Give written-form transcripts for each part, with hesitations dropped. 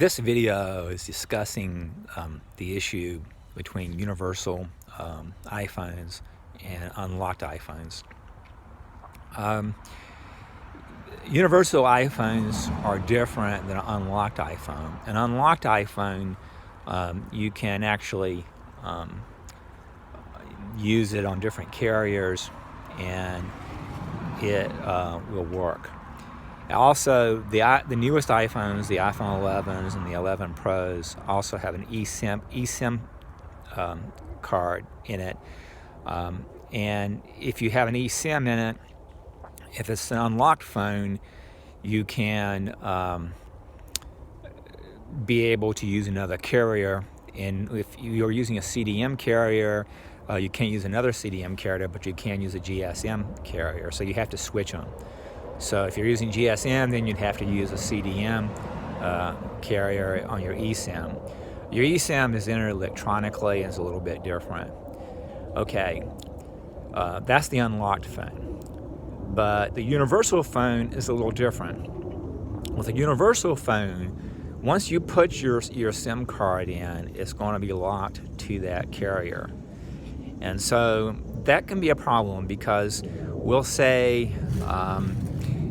This video is discussing the issue between universal iPhones and unlocked iPhones. Universal iPhones are different than an unlocked iPhone. An unlocked iPhone, you can actually use it on different carriers and it will work. Also, the newest iPhones, the iPhone 11s and the 11 Pros, also have an Esim card in it. And if you have an Esim in it, if it's an unlocked phone, you can be able to use another carrier. And if you're using a CDM carrier, you can't use another CDM carrier, but you can use a GSM carrier. So you have to switch them. So if you're using GSM, then you'd have to use a CDM carrier on your eSIM. Your eSIM is entered electronically and is a little bit different. Okay, that's the unlocked phone. But the universal phone is a little different. With a universal phone, once you put your SIM card in, it's going to be locked to that carrier. And so that can be a problem because we'll say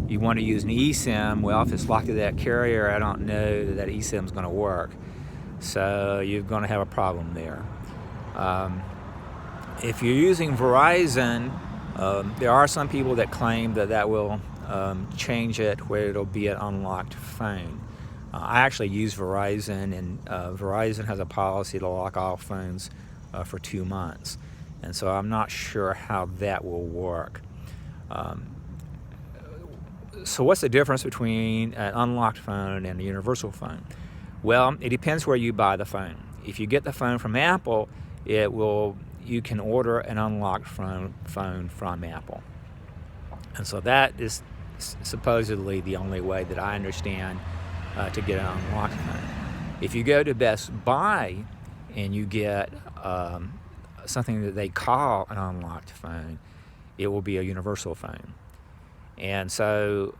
you want to use an eSIM. Well, if it's locked to that carrier, I don't know that eSIM is going to work. So you're going to have a problem there. If you're using Verizon, there are some people that claim that will change it where it'll be an unlocked phone. I actually use Verizon, and Verizon has a policy to lock all phones for 2 months. And so I'm not sure how that will work. So what's the difference between an unlocked phone and a universal phone? Well, it depends where you buy the phone. If you get the phone from Apple, you can order an unlocked phone from Apple. And so that is supposedly the only way that I understand to get an unlocked phone. If you go to Best Buy and you get something that they call an unlocked phone, it will be a universal phone. And so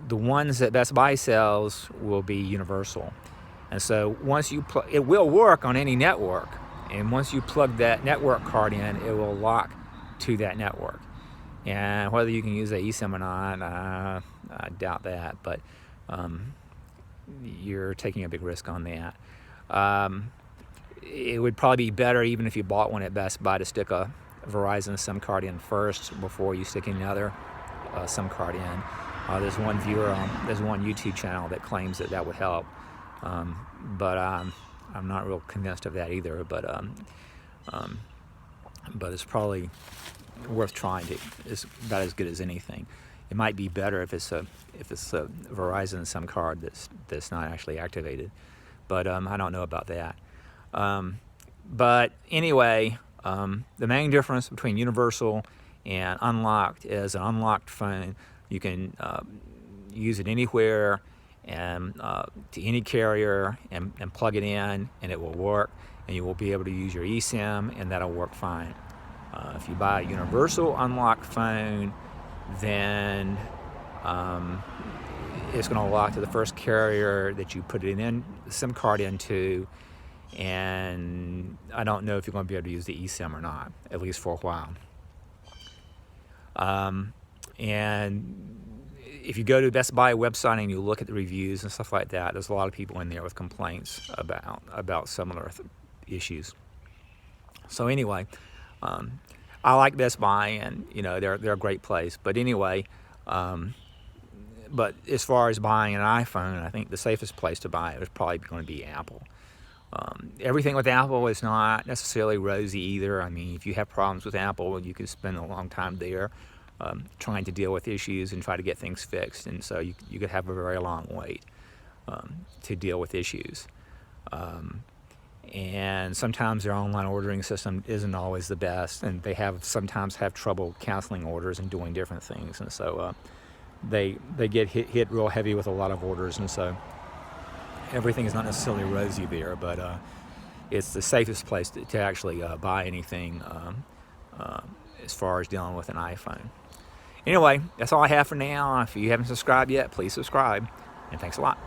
the ones that Best Buy sells will be universal. And so once it will work on any network. And once you plug that network card in, it will lock to that network. And whether you can use the eSIM or not, I doubt that. But you're taking a big risk on that. It would probably be better, even if you bought one at Best Buy, to stick a Verizon SIM card in first before you stick another SIM card in. There's one YouTube channel that claims that would help, but I'm not real convinced of that either. But it's probably worth trying. It's about as good as anything. It might be better if it's a Verizon SIM card that's not actually activated, but I don't know about that. But anyway, the main difference between universal and unlocked is an unlocked phone. You can use it anywhere and to any carrier and plug it in, and it will work, and you will be able to use your eSIM, and that'll work fine. If you buy a universal unlocked phone, then it's going to lock to the first carrier that you put it in the SIM card into, and I don't know if you're going to be able to use the eSIM or not, at least for a while. And if you go to the Best Buy website and you look at the reviews and stuff like that, there's a lot of people in there with complaints about similar issues. So anyway, I like Best Buy, and they're a great place. But anyway, but as far as buying an iPhone, I think the safest place to buy it is probably going to be Apple. Everything with Apple is not necessarily rosy either. I mean, if you have problems with Apple, you could spend a long time there trying to deal with issues and try to get things fixed. And so you could have a very long wait to deal with issues. And sometimes their online ordering system isn't always the best, and they sometimes have trouble canceling orders and doing different things. And so they get hit real heavy with a lot of orders, and so everything is not necessarily rosy there, but it's the safest place to actually buy anything as far as dealing with an iPhone. Anyway, that's all I have for now. If you haven't subscribed yet, please subscribe, and thanks a lot.